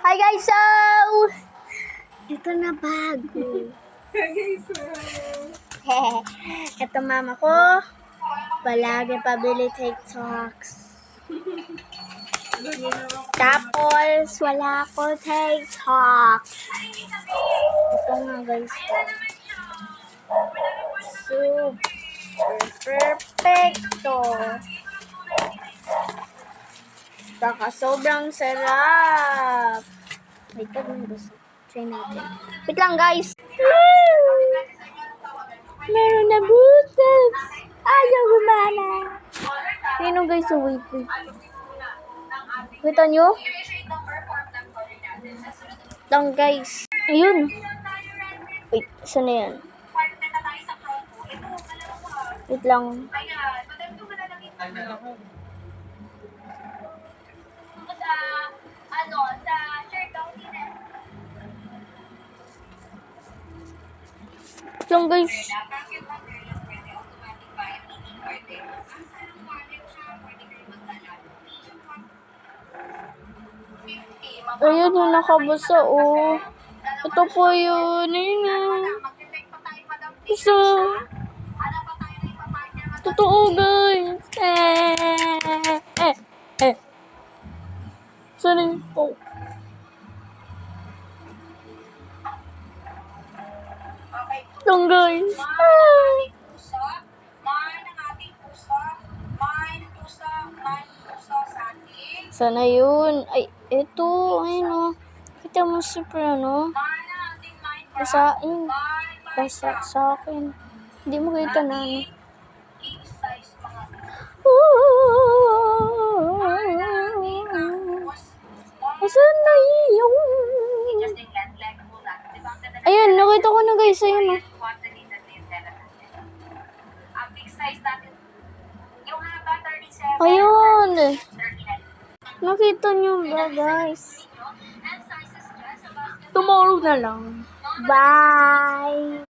Hi guys, so ito na bago. Ito mama ko. Palagi pabili TikToks. Tapos wala ko TikToks. Ito nga guys. Super perfecto. Saka sobrang sarap. Wait, gusto. Try natin. Wait lang guys. Meron na butas. Ayaw gumana. Ayun guys, so wait. Kita nyo? Lang guys. Ayun. Wait, saan na yan? Wait lang. Lang guys. Ayun yung nakabasa, oh. Ito po yun. Ayun. Isa. Totoo, guys. Saan yun? Oh. Lang guys. Sana yun. Ay, eto. Ayun, oh. Kita mo super, ano? Basain. Basa sa akin. Hindi mo kita na, ano? Asan na yun? Ayun, nakita ko na guys. Ayun, oh. Ayun. Nakita nyo ba guys? Tomorrow na lang. Bye!